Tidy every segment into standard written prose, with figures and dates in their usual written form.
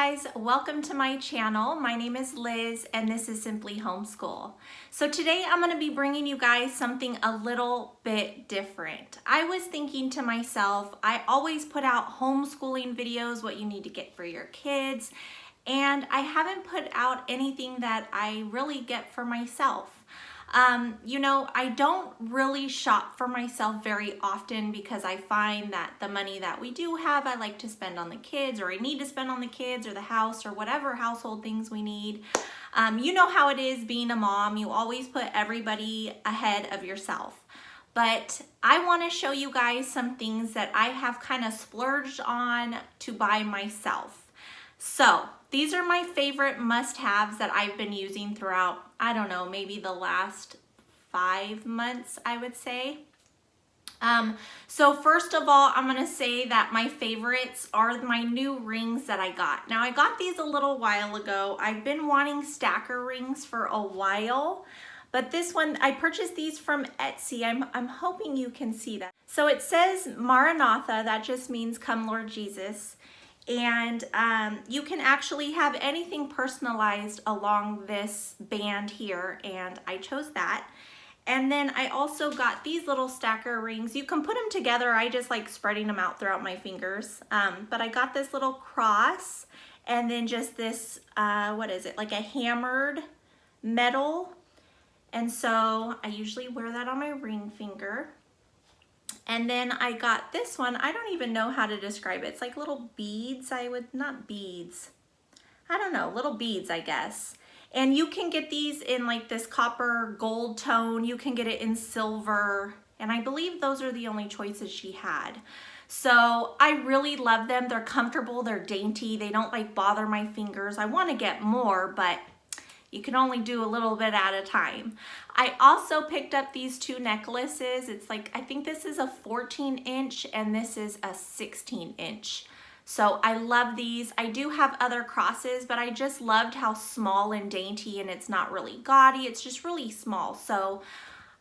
guys, welcome to my channel. My name is Liz and this is Simply Homeschool. So today I'm going to be bringing you guys something a little bit different. I was thinking to myself, I always put out homeschooling videos, what you need to get for your kids, and I haven't put out anything that I really get for myself. I don't really shop for myself very often because I find that the money that we do have, I like to spend on the kids, or I need to spend on the kids or the house or whatever household things we need. You know how it is being a mom. You always put everybody ahead of yourself. But I want to show you guys some things that I have kind of splurged on to buy myself. So these are my favorite must-haves that I've been using throughout, I don't know, maybe the last 5 months, I would say. So first of all, I'm gonna say that my favorites are my new rings that I got. Now I got these a little while ago. I've been wanting stacker rings for a while, but this one, I purchased these from Etsy. I'm hoping you can see that. So it says Maranatha, that just means come Lord Jesus. And you can actually have anything personalized along this band here, and I chose that. And then I also got these little stacker rings. You can put them together. I just like spreading them out throughout my fingers. But I got this little cross and then just this, what is it, like a hammered metal. And so I usually wear that on my ring finger. And then I got this one. I don't even know how to describe it. It's like little beads. Not beads. I don't know, little beads, I guess. And you can get these in like this copper gold tone. You can get it in silver. And I believe those are the only choices she had. So I really love them. They're comfortable, they're dainty. They don't like bother my fingers. I want to get more, but you can only do a little bit at a time. I also picked up these two necklaces. It's like, I think this is a 14-inch and this is a 16-inch. So I love these. I do have other crosses, but I just loved how small and dainty, and it's not really gaudy. It's just really small. So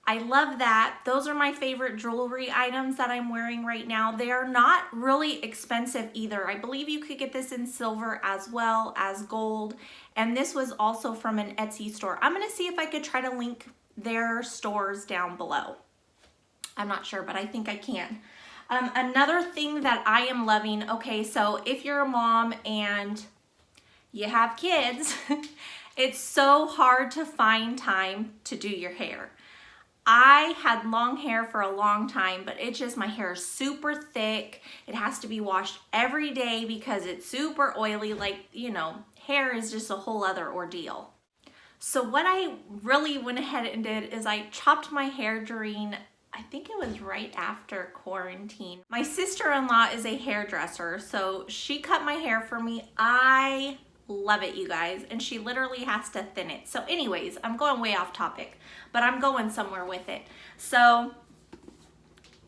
I love that. Those are my favorite jewelry items that I'm wearing right now. They are not really expensive either. I believe you could get this in silver as well as gold. And this was also from an Etsy store. I'm gonna see if I could try to link their stores down below. I'm not sure, but I think I can. Another thing that I am loving, okay, so if you're a mom and you have kids, it's so hard to find time to do your hair. I had long hair for a long time, but my hair is super thick. It has to be washed every day because it's super oily. Like, you know, hair is just a whole other ordeal. So what I really went ahead and did is I chopped my hair during, I think it was right after quarantine. My sister-in-law is a hairdresser, so she cut my hair for me. I love it, you guys, and she literally has to thin it. So anyways, I'm going way off topic, but I'm going somewhere with it. So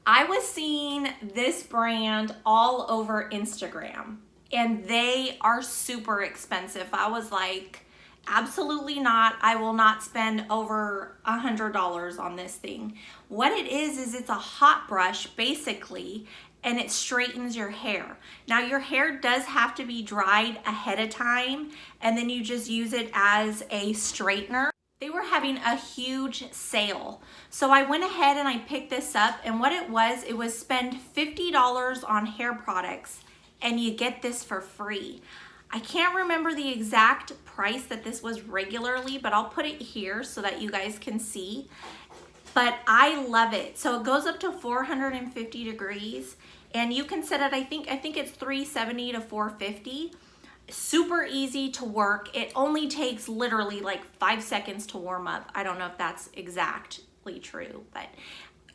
I was seeing this brand all over Instagram, and they are super expensive. I was like, absolutely not. I will not spend over $100 on this thing. What it is it's a hot brush basically, and it straightens your hair. Now your hair does have to be dried ahead of time, and then you just use it as a straightener. They were having a huge sale. So I went ahead and I picked this up, and what it was spend $50 on hair products and you get this for free. I can't remember the exact price that this was regularly, but I'll put it here so that you guys can see. But I love it. So it goes up to 450 degrees, and you can set it, I think it's 370 to 450. Super easy to work. It only takes literally like 5 seconds to warm up. I don't know if that's exactly true, but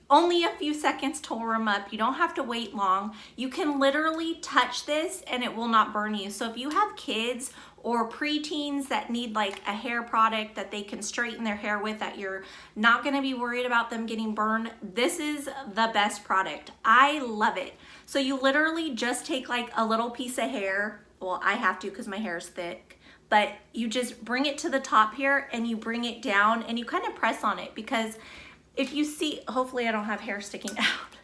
only a few seconds to warm up. You don't have to wait long. You can literally touch this and it will not burn you. So if you have kids or preteens that need like a hair product that they can straighten their hair with, that you're not gonna be worried about them getting burned, this is the best product. I love it. So you literally just take like a little piece of hair. Well, I have to because my hair is thick, but you just bring it to the top here and you bring it down and you kind of press on it, because if you see, hopefully I don't have hair sticking out,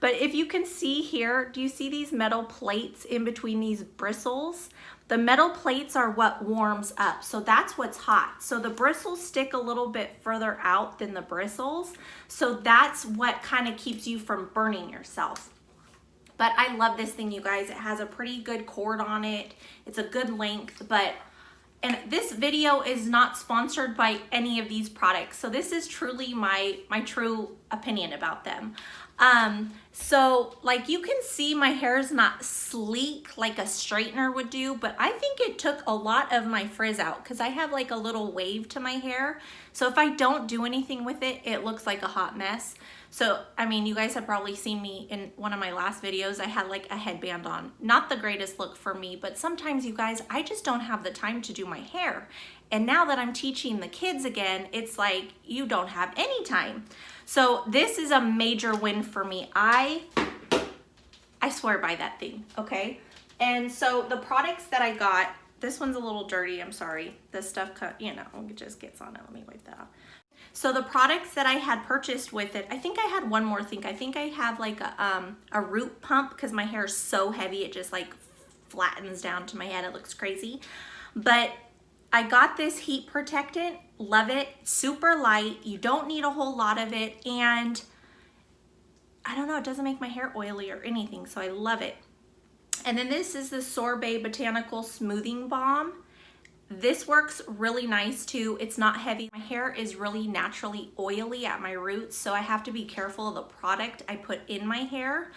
But if you can see here, do you see these metal plates in between these bristles? The metal plates are what warms up, so that's what's hot. So the bristles stick a little bit further out than the bristles, so that's what kind of keeps you from burning yourself. But I love this thing, you guys. It has a pretty good cord on it. It's a good length, and this video is not sponsored by any of these products. So this is truly my true opinion about them. So like you can see, my hair is not sleek like a straightener would do, but I think it took a lot of my frizz out because I have like a little wave to my hair. So if I don't do anything with it, it looks like a hot mess. So, I mean, you guys have probably seen me in one of my last videos. I had like a headband on. Not the greatest look for me, but sometimes, you guys, I just don't have the time to do my hair. And now that I'm teaching the kids again, it's like you don't have any time. So this is a major win for me. I swear by that thing, okay? And so the products that I got, this one's a little dirty, I'm sorry. This stuff, you know, it just gets on it. Let me wipe that off. So the products that I had purchased with it, I think I had one more thing. I think I have like a root pump because my hair is so heavy, it just like flattens down to my head. It looks crazy. But I got this heat protectant, love it, super light. You don't need a whole lot of it. And I don't know, it doesn't make my hair oily or anything, so I love it. And then this is the Sorbet Botanical Smoothing Balm. This works really nice too. It's not heavy. My hair is really naturally oily at my roots, so I have to be careful of the product I put in my hair.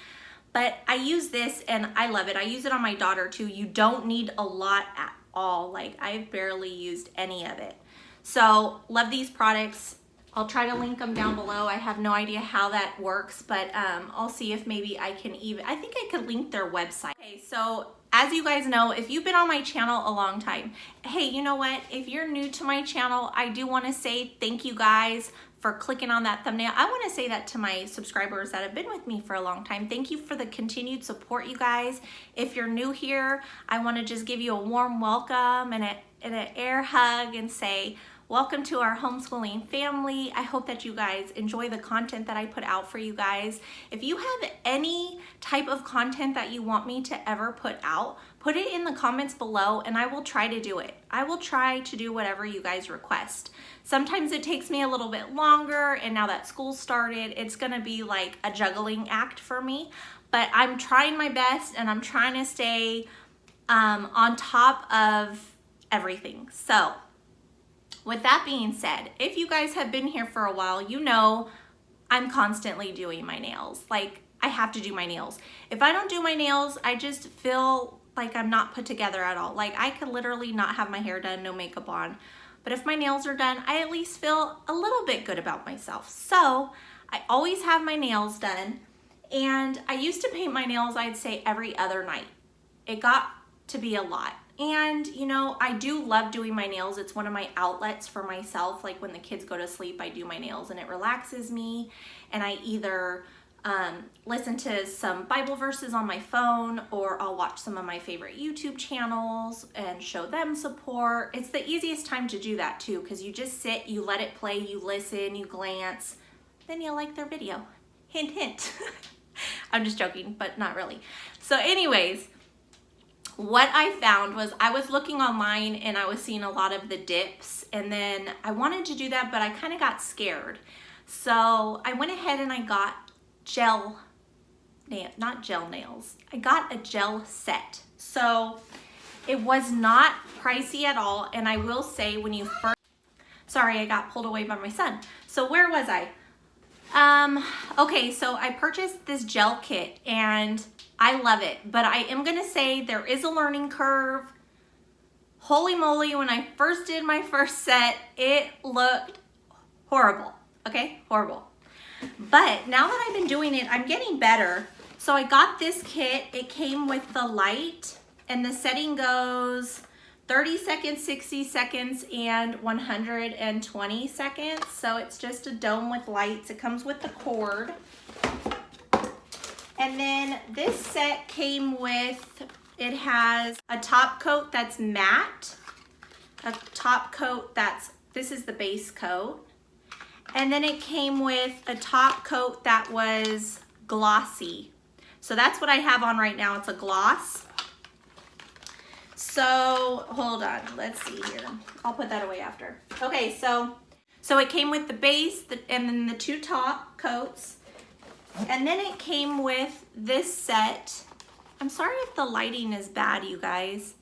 But I use this and I love it. I use it on my daughter too. You don't need a lot at all. Like, I've barely used any of it. So love these products. I'll try to link them down below. I have no idea how that works, but I'll see if maybe I can I think I could link their website. Okay, so as you guys know, if you've been on my channel a long time, hey, you know what? If you're new to my channel, I do want to say thank you guys for clicking on that thumbnail. I want to say that to my subscribers that have been with me for a long time. Thank you for the continued support, you guys. If you're new here, I want to just give you a warm welcome and an air hug and say, welcome to our homeschooling family. I hope that you guys enjoy the content that I put out for you guys. If you have any type of content that you want me to ever put out, put it in the comments below and I will try to do it. I will try to do whatever you guys request. Sometimes it takes me a little bit longer, and now that school started, it's gonna be like a juggling act for me, but I'm trying my best and I'm trying to stay on top of everything. So with that being said, if you guys have been here for a while, you know I'm constantly doing my nails. Like, I have to do my nails. If I don't do my nails, I just feel like I'm not put together at all. Like, I could literally not have my hair done, no makeup on. But if my nails are done, I at least feel a little bit good about myself. So I always have my nails done. And I used to paint my nails, I'd say, every other night. It got to be a lot. And, you know, I do love doing my nails. It's one of my outlets for myself. Like, when the kids go to sleep, I do my nails and it relaxes me. And I either listen to some Bible verses on my phone, or I'll watch some of my favorite YouTube channels and show them support. It's the easiest time to do that too, because you just sit, you let it play, you listen, you glance, then you like their video. Hint, hint. I'm just joking, but not really. So anyways, what I found was I was looking online and I was seeing a lot of the dips, and then I wanted to do that, but I kind of got scared. So I went ahead and I got not gel nails. I got a gel set. So it was not pricey at all. And I will say, when you first, sorry, I got pulled away by my son. So where was I? Okay, so I purchased this gel kit and I love it, but I am gonna say there is a learning curve. Holy moly, when I first did my first set, it looked horrible, okay? Horrible. But now that I've been doing it, I'm getting better. So I got this kit. It came with the light, and the setting goes 30 seconds, 60 seconds, and 120 seconds. So it's just a dome with lights. It comes with the cord. And then this set came with, it has a top coat that's matte, a top coat that's, this is the base coat. And then it came with a top coat that was glossy. So that's what I have on right now. It's a gloss. So hold on, let's see here. I'll put that away after. Okay, so it came with the base and then the 2 top coats. And then it came with this set. I'm sorry if the lighting is bad, you guys.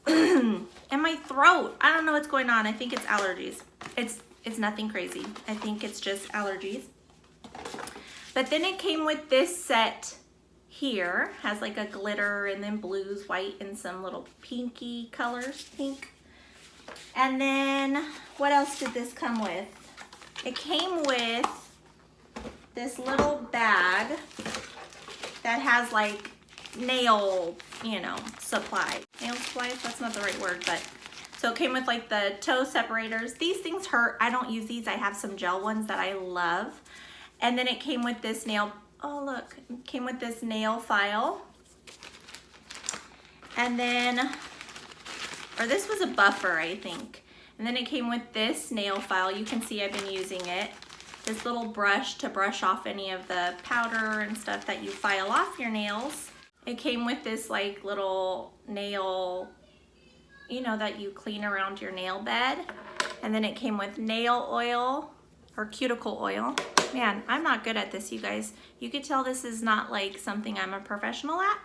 And my throat, I don't know what's going on. I think it's allergies. It's nothing crazy. I think it's just allergies. But then it came with this set here. Has like a glitter and then blues, white, and some little pinky colors, pink. And then what else did this come with? It came with this little bag that has like nail, supply. Nail supplies, that's not the right word, but so it came with like the toe separators. These things hurt. I don't use these. I have some gel ones that I love. And then it came with this nail, oh look, it came with this nail file. And then, or this was a buffer, I think. And then it came with this nail file. You can see I've been using it. This little brush to brush off any of the powder and stuff that you file off your nails. It came with this like little nail, that you clean around your nail bed. And then it came with nail oil or cuticle oil. Man, I'm not good at this, you guys. You could tell this is not like something I'm a professional at.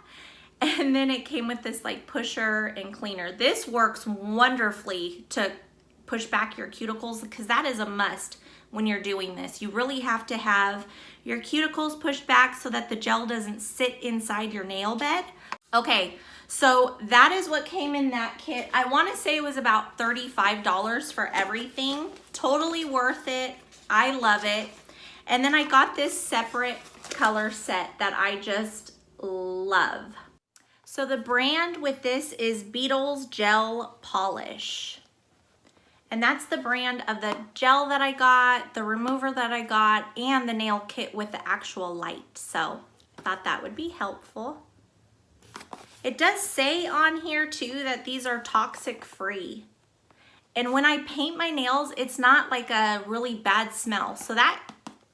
And then it came with this like pusher and cleaner. This works wonderfully to push back your cuticles because that is a must when you're doing this. You really have to have your cuticles pushed back so that the gel doesn't sit inside your nail bed. Okay, so that is what came in that kit. I want to say it was about $35 for everything. Totally worth it. I love it. And then I got this separate color set that I just love. So the brand with this is Beetles Gel Polish. And that's the brand of the gel that I got, the remover that I got, and the nail kit with the actual light. So I thought that would be helpful. It does say on here too that these are toxic free. And when I paint my nails, it's not like a really bad smell. So that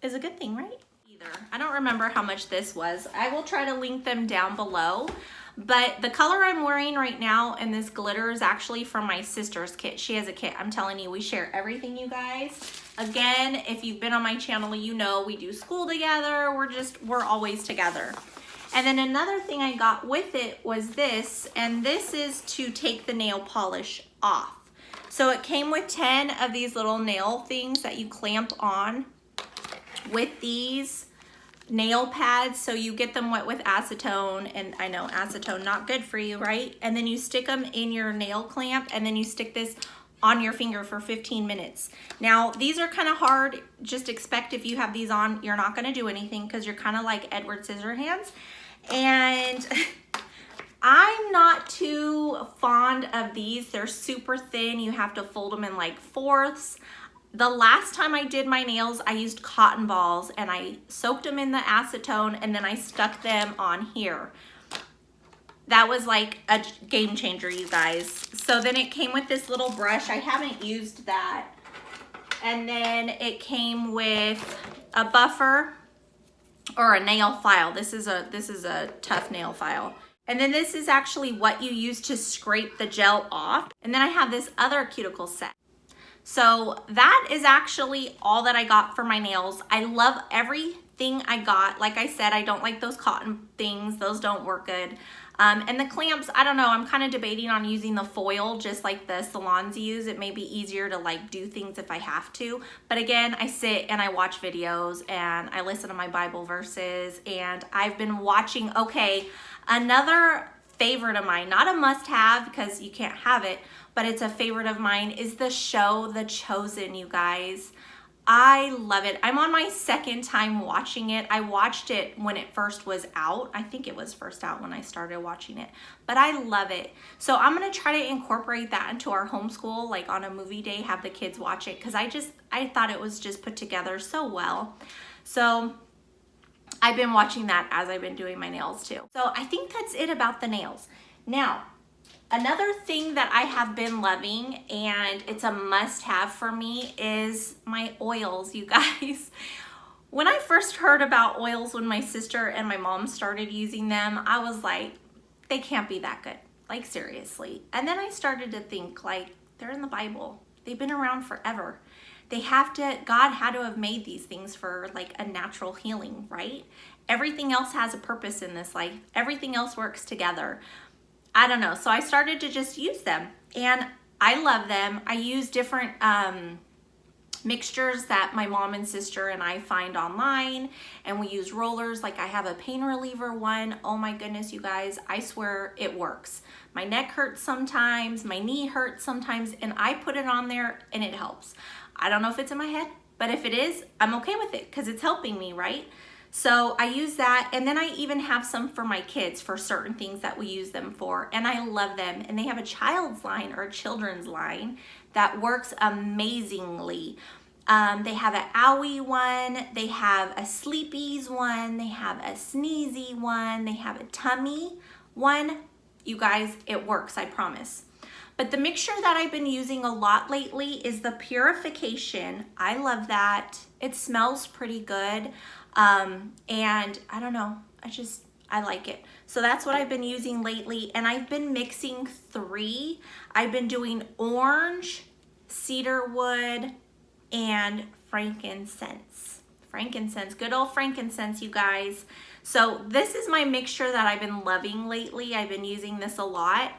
is a good thing, right? I don't remember how much this was. I will try to link them down below. But the color I'm wearing right now and this glitter is actually from my sister's kit. She has a kit. I'm telling you, we share everything, you guys. Again, if you've been on my channel, you know we do school together. We're always together. And then another thing I got with it was this, and this is to take the nail polish off. So it came with 10 of these little nail things that you clamp on with these nail pads. So you get them wet with acetone, and I know acetone not good for you, right? And then you stick them in your nail clamp, and then you stick this on your finger for 15 minutes. Now these are kind of hard. Just expect if you have these on, you're not going to do anything because you're kind of like Edward Scissorhands. And I'm not too fond of these. They're super thin. You have to fold them in like fourths. The last time I did my nails, I used cotton balls and I soaked them in the acetone and then I stuck them on here. That was like a game changer, you guys. So then it came with this little brush. I haven't used that. And then it came with a buffer or a nail file. This is a tough nail file. And then this is actually what you use to scrape the gel off. And then I have this other cuticle set. So that is actually all that I got for my nails. I love everything I got. Like I said, I don't like those cotton things. Those don't work good. And the clamps, I don't know. I'm kind of debating on using the foil just like the salons use. It may be easier to like do things if I have to. But again, I sit and I watch videos and I listen to my Bible verses. And I've been watching, okay, another favorite of mine, not a must-have because you can't have it, but it's a favorite of mine, is the show The Chosen, you guys. I love it. I'm on my second time watching it. I watched it when it first was out. I think it was first out when I started watching it, but I love it. So I'm gonna try to incorporate that into our homeschool, like on a movie day, have the kids watch it, because I thought it was just put together so well. So I've been watching that as I've been doing my nails too. So I think that's it about the nails. Now, another thing that I have been loving, and it's a must-have for me, is my oils, you guys. When I first heard about oils when my sister and my mom started using them, I was like, they can't be that good. Like, seriously. And then I started to think, like, they're in the Bible. They've been around forever. God had to have made these things for like a natural healing, right? Everything else has a purpose in this life. Everything else works together. I don't know. So I started to just use them and I love them. I use different mixtures that my mom and sister and I find online, and we use rollers. Like I have a pain reliever one. Oh my goodness, you guys, I swear it works. My neck hurts sometimes, my knee hurts sometimes, and I put it on there and it helps. I don't know if it's in my head, but if it is, I'm okay with it because it's helping me, right? So I use that, and then I even have some for my kids for certain things that we use them for, and I love them. And they have a child's line or a children's line that works amazingly. They have an owie one, they have a sleepies one, they have a sneezy one, they have a tummy one. You guys, it works, I promise. But the mixture that I've been using a lot lately is the Purification. I love that. It smells pretty good. And I don't know, I like it. So that's what I've been using lately. And I've been mixing 3. I've been doing orange, cedarwood, and frankincense. Frankincense, good old frankincense, you guys. So this is my mixture that I've been loving lately. I've been using this a lot.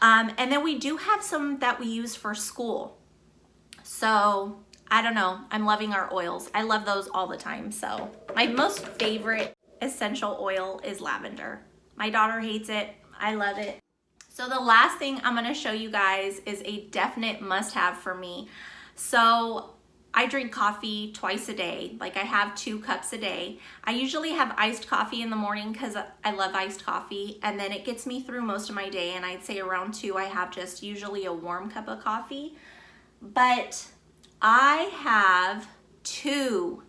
And then we do have some that we use for school. So I don't know, I'm loving our oils. I love those all the time. So my most favorite essential oil is lavender. My daughter hates it, I love it. So the last thing I'm gonna show you guys is a definite must-have for me. So I drink coffee twice a day. Like I have 2 cups a day. I usually have iced coffee in the morning because I love iced coffee, and then it gets me through most of my day, and I'd say around 2 I have just usually a warm cup of coffee. But I have 2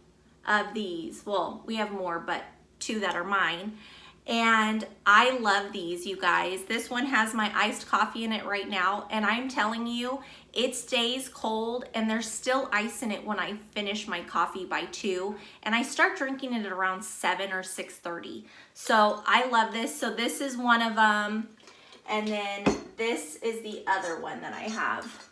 of these. Well, we have more, but 2 that are mine. And I love these, you guys. This one has my iced coffee in it right now, and I'm telling you, it stays cold and there's still ice in it when I finish my coffee by 2, and I start drinking it at around 7 or 6:30. So I love this. So this is one of them, and then this is the other one that I have.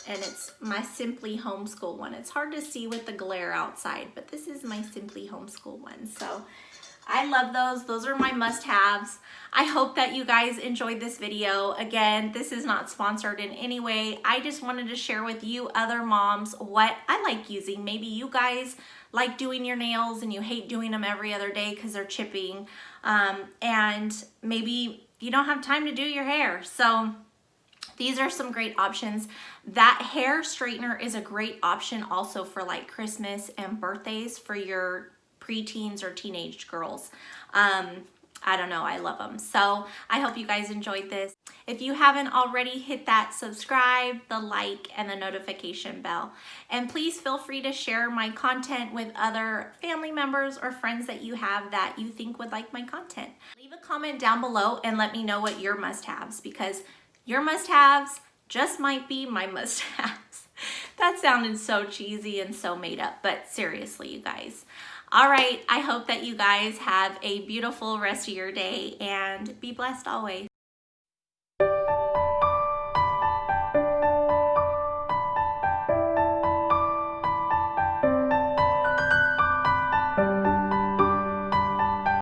And it's my Simply Homeschool one. It's hard to see with the glare outside, but this is my Simply Homeschool one. So I love those. Those are my must-haves. I hope that you guys enjoyed this video. Again, this is not sponsored in any way. I just wanted to share with you other moms what I like using. Maybe you guys like doing your nails and you hate doing them every other day because they're chipping. And maybe you don't have time to do your hair. So these are some great options. That hair straightener is a great option also for like Christmas and birthdays for your preteens or teenage girls. I don't know, I love them. So I hope you guys enjoyed this. If you haven't already, hit that subscribe, the like, and the notification bell. And please feel free to share my content with other family members or friends that you have that you think would like my content. Leave a comment down below and let me know what your must-haves, because your must-haves just might be my must-haves. That sounded so cheesy and so made up, but seriously, you guys. All right, I hope that you guys have a beautiful rest of your day and be blessed always.